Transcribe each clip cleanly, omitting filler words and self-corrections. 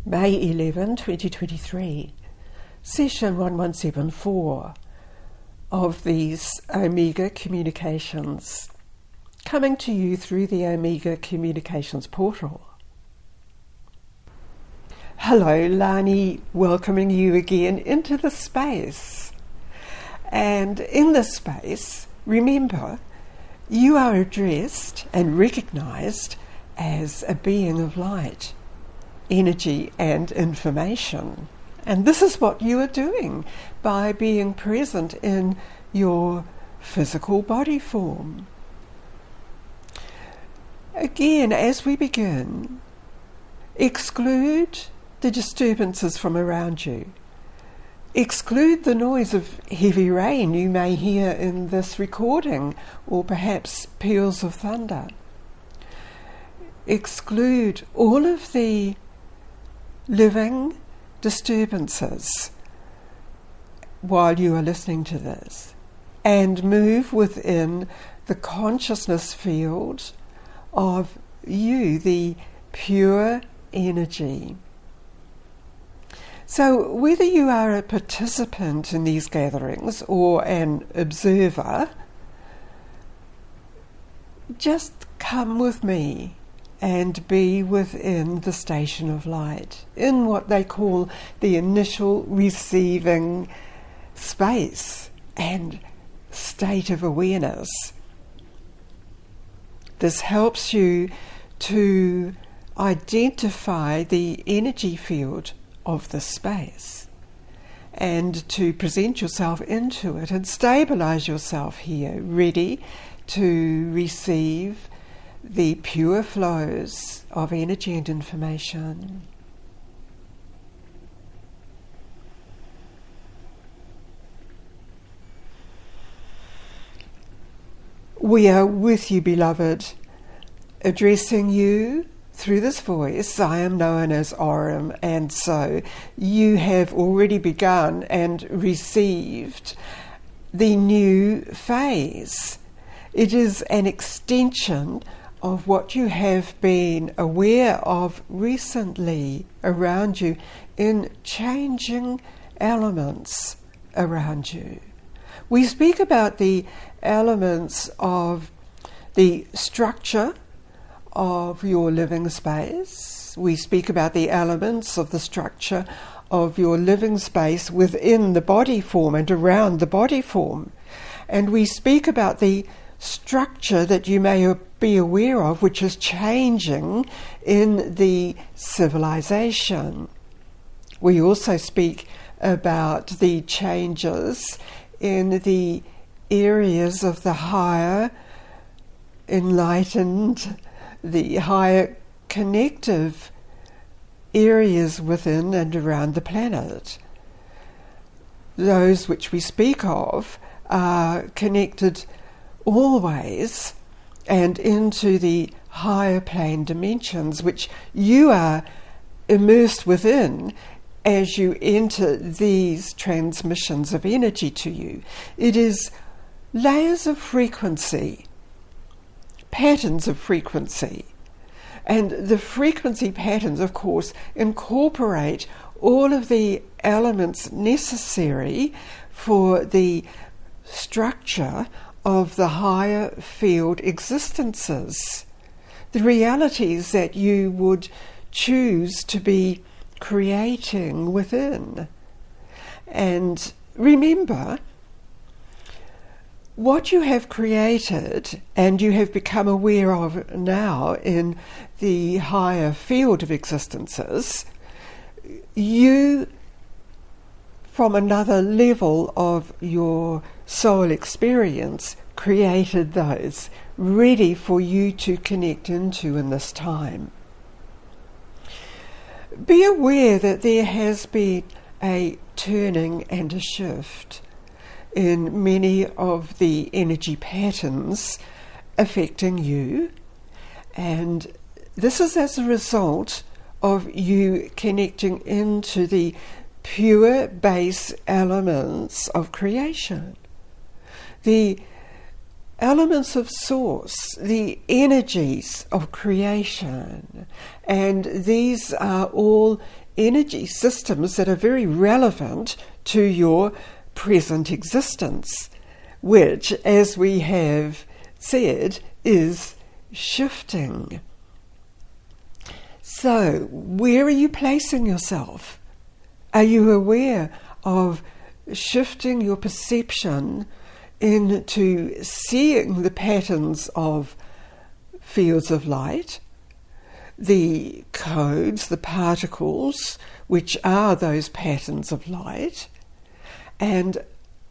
May 11, 2023, session 1174 of these Omega Communications, coming to you through the Omega Communications portal. Hello, Lani, welcoming you again into the space. And in this space, remember, you are addressed and recognized as a being of light, energy and information. And this is what you are doing by being present in your physical body form. Again, as we begin, exclude the disturbances from around you. Exclude the noise of heavy rain you may hear in this recording, or perhaps peals of thunder. Exclude all of the living disturbances while you are listening to this, and move within the consciousness field of you, the pure energy. So whether you are a participant in these gatherings or an observer, just come with me and be within the station of light, in what they call the initial receiving space and state of awareness. This helps you to identify the energy field of the space and to present yourself into it and stabilize yourself here, ready to receive the pure flows of energy and information. We are with you, beloved, addressing you through this voice. I am known as Aurum, and so you have already begun and received the new phase. It is an extension of what you have been aware of recently around you in changing elements around you. We speak about the elements of the structure of your living space. We speak about the elements of the structure of your living space within the body form and around the body form. And we speak about the structure that you may be aware of, which is changing in the civilization. We also speak about the changes in the areas of the higher enlightened, the higher connective areas within and around the planet. Those which we speak of are connected always and into the higher plane dimensions, which you are immersed within as you enter these transmissions of energy to you. It is layers of frequency, patterns of frequency, and the frequency patterns, of course, incorporate all of the elements necessary for the structure of the higher field existences, the realities that you would choose to be creating within. And remember, what you have created and you have become aware of now in the higher field of existences, you, from another level of your soul experience, created those, ready for you to connect into in this time. Be aware that there has been a turning and a shift in many of the energy patterns affecting you, and this is as a result of you connecting into the pure base elements of creation, the elements of source, the energies of creation, and these are all energy systems that are very relevant to your present existence, which, as we have said, is shifting. So, where are you placing yourself? Are you aware of shifting your perception into seeing the patterns of fields of light, the codes, the particles, which are those patterns of light? And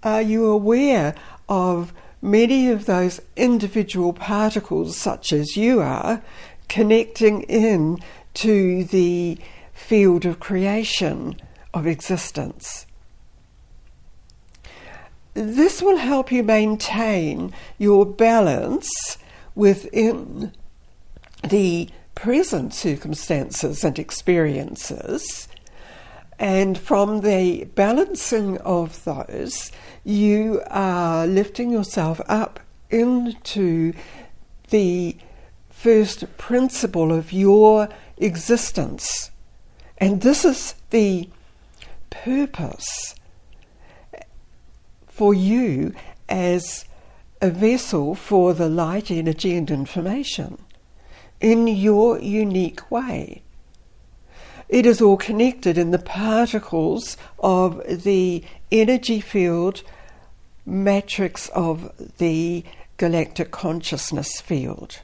are you aware of many of those individual particles, such as you are, connecting in to the field of creation of existence? This will help you maintain your balance within the present circumstances and experiences, and from the balancing of those, you are lifting yourself up into the first principle of your existence. And this is the purpose for you as a vessel for the light, energy and information in your unique way. It is all connected in the particles of the energy field matrix of the galactic consciousness field.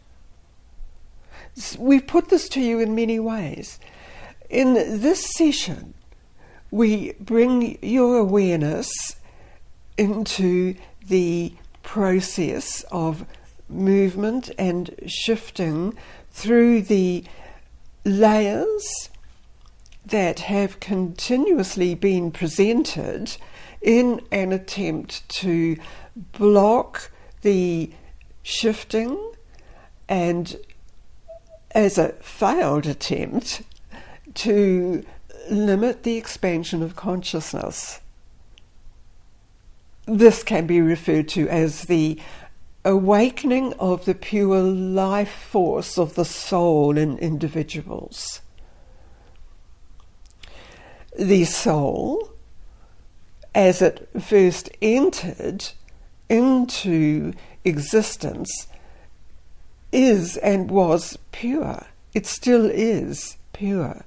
We've put this to you in many ways. In this session, we bring your awareness into the process of movement and shifting through the layers that have continuously been presented in an attempt to block the shifting, and as a failed attempt to limit the expansion of consciousness. This can be referred to as the awakening of the pure life force of the soul in individuals. The soul, as it first entered into existence, is and was pure. It still is pure.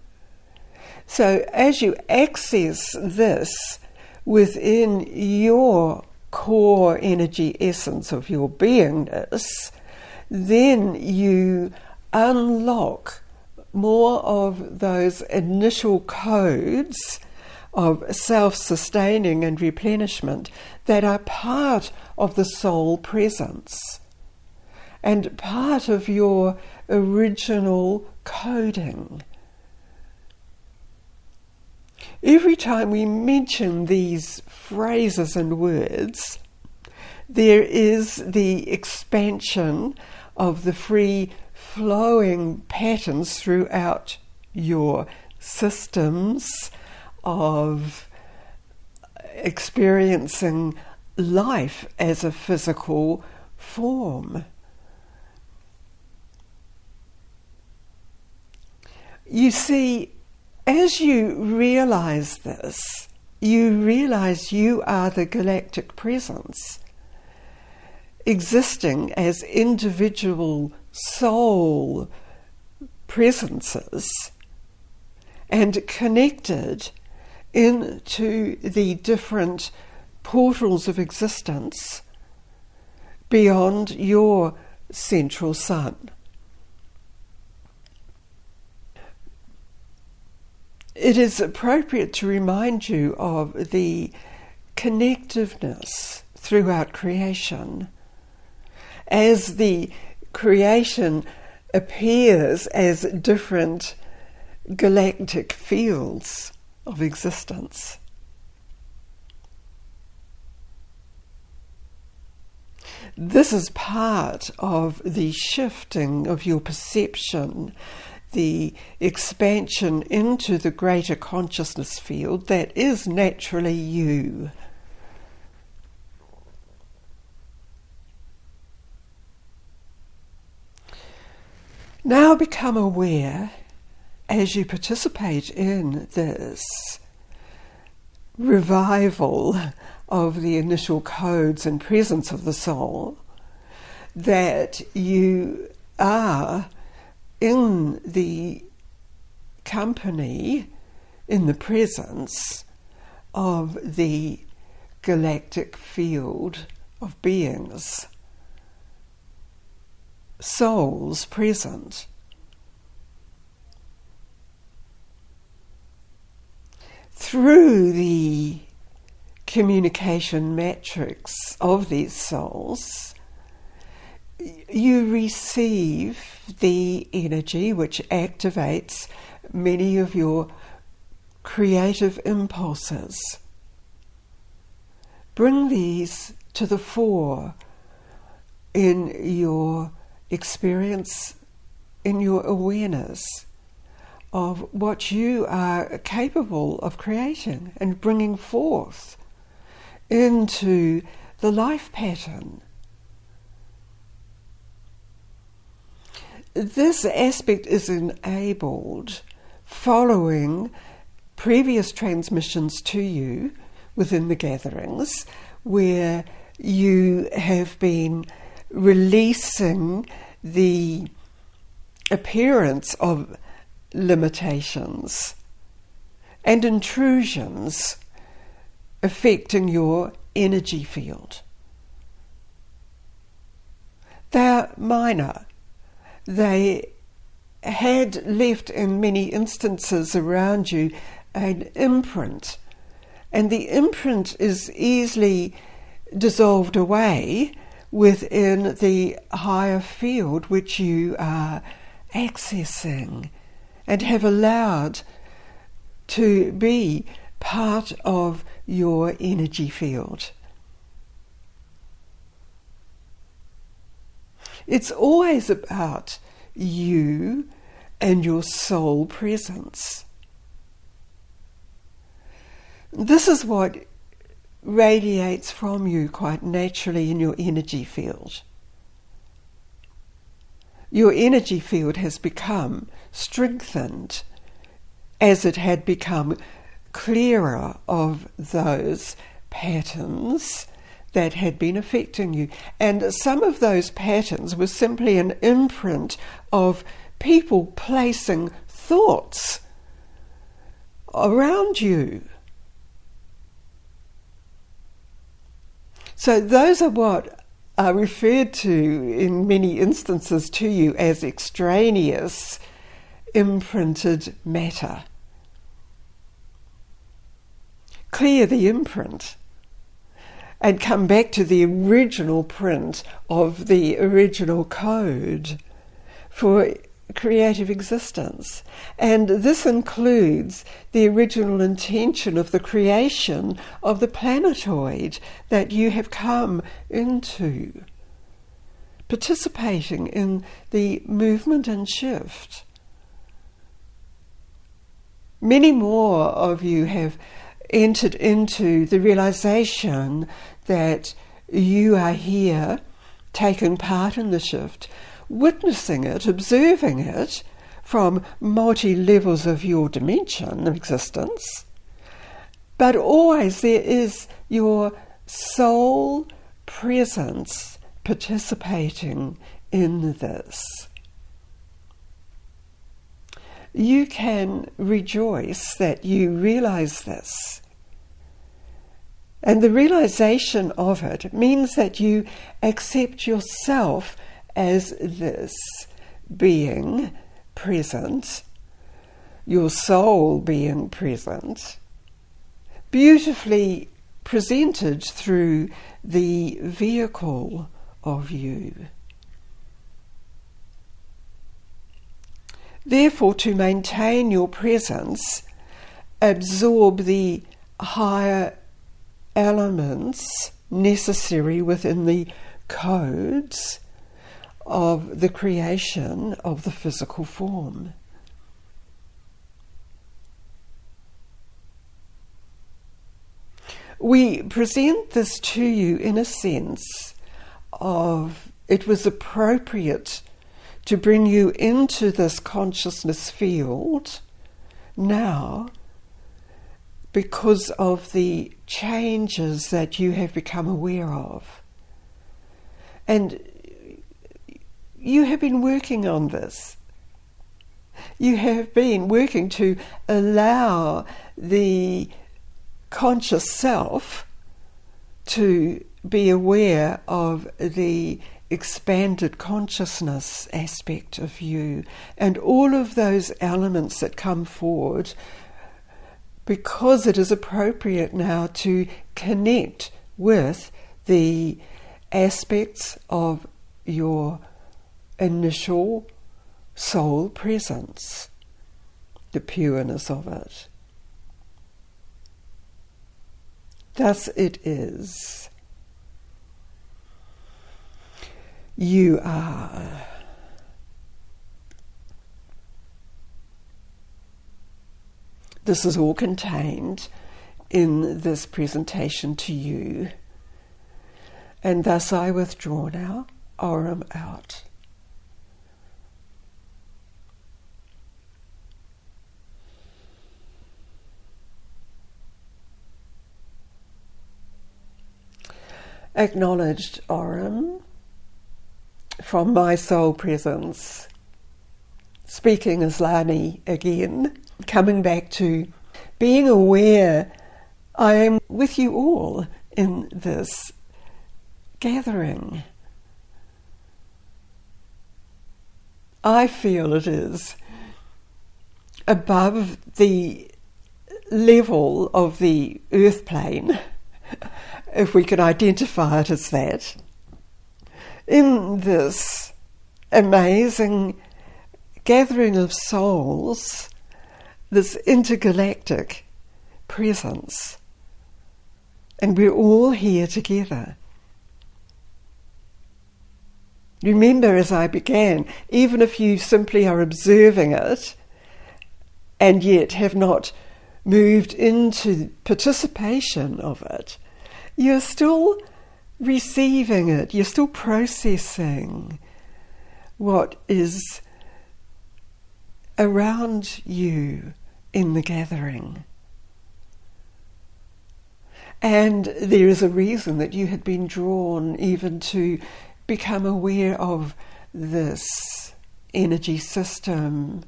So as you access this within your core energy essence of your beingness, then you unlock more of those initial codes of self-sustaining and replenishment that are part of the soul presence and part of your original coding. Every time we mention these phrases and words, there is the expansion of the free flowing patterns throughout your systems of experiencing life as a physical form. You see, as you realize this, you realize you are the galactic presence, existing as individual soul presences and connected into the different portals of existence beyond your central sun. It is appropriate to remind you of the connectiveness throughout creation. As the creation appears as different galactic fields of existence. This is part of the shifting of your perception, the expansion into the greater consciousness field that is naturally you. Now become aware as you participate in this revival of the initial codes and presence of the soul, that you are in the company, in the presence of the galactic field of beings, souls present. Through the communication matrix of these souls, you receive the energy which activates many of your creative impulses. Bring these to the fore in your experience, in your awareness of what you are capable of creating and bringing forth into the life pattern. This aspect is enabled following previous transmissions to you within the gatherings, where you have been releasing the appearance of limitations and intrusions affecting your energy field. They're minor. They had left in many instances around you an imprint, and the imprint is easily dissolved away within the higher field which you are accessing and have allowed to be part of your energy field. It's always about you and your soul presence. This is what radiates from you quite naturally in your energy field. Your energy field has become strengthened as it had become clearer of those patterns that had been affecting you. And some of those patterns were simply an imprint of people placing thoughts around you. So those are what are referred to in many instances to you as extraneous imprinted matter. Clear the imprint and come back to the original print of the original code for creative existence. And this includes the original intention of the creation of the planetoid that you have come into, participating in the movement and shift. Many more of you have entered into the realization that you are here taking part in the shift, witnessing it, observing it from multi-levels of your dimension of existence. But always there is your soul presence participating in this. You can rejoice that you realize this. And the realization of it means that you accept yourself as this being present, your soul being present, beautifully presented through the vehicle of you. Therefore, to maintain your presence, absorb the higher elements necessary within the codes of the creation of the physical form. We present this to you in a sense of it was appropriate to bring you into this consciousness field now, because of the changes that you have become aware of. And you have been working on this. You have been working to allow the conscious self to be aware of the expanded consciousness aspect of you and all of those elements that come forward, because it is appropriate now to connect with the aspects of your initial soul presence, the pureness of it. Thus it is. You are. This is all contained in this presentation to you. And thus I withdraw now, Aurum out. Acknowledged Aurum from my soul presence, speaking as Lani again, coming back to being aware I am with you all in this gathering. I feel it is above the level of the earth plane, if we can identify it as that, in this amazing gathering of souls, this intergalactic presence. And we're all here together. Remember, as I began, even if you simply are observing it and yet have not moved into participation of it, you're still receiving it, you're still processing what is around you in the gathering. And there is a reason that you had been drawn even to become aware of this energy system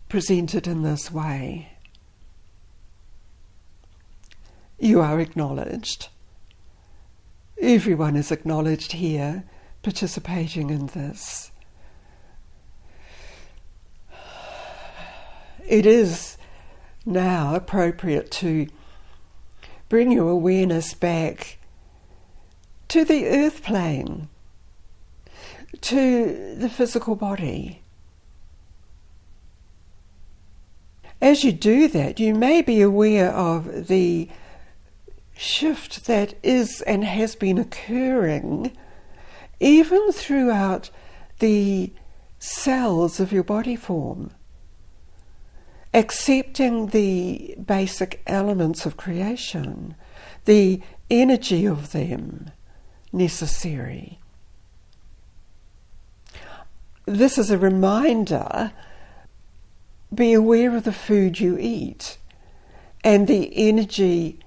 presented in this way. You are acknowledged. Everyone is acknowledged here, participating in this. It is now appropriate to bring your awareness back to the earth plane, to the physical body. As you do that, you may be aware of the shift that is and has been occurring even throughout the cells of your body form, accepting the basic elements of creation, the energy of them necessary. This is a reminder: be aware of the food you eat and the energy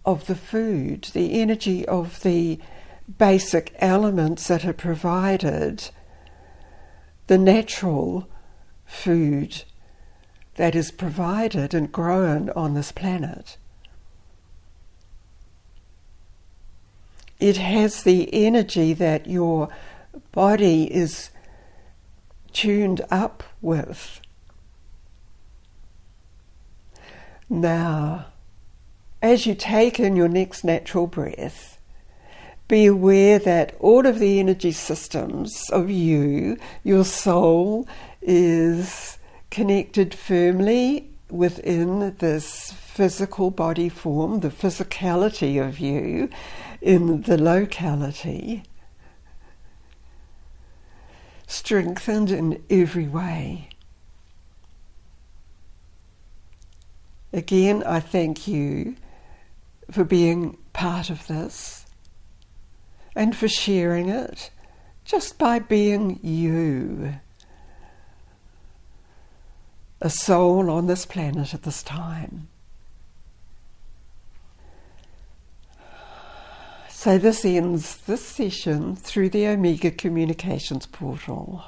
of the food, the energy of the basic elements that are provided, the natural food that is provided and grown on this planet. It has the energy that your body is tuned up with. Now, as you take in your next natural breath, be aware that all of the energy systems of you, your soul, is connected firmly within this physical body form, the physicality of you in the locality, strengthened in every way. Again, I thank you for being part of this and for sharing it just by being you, a soul on this planet at this time. So this ends this session through the Omega Communications portal.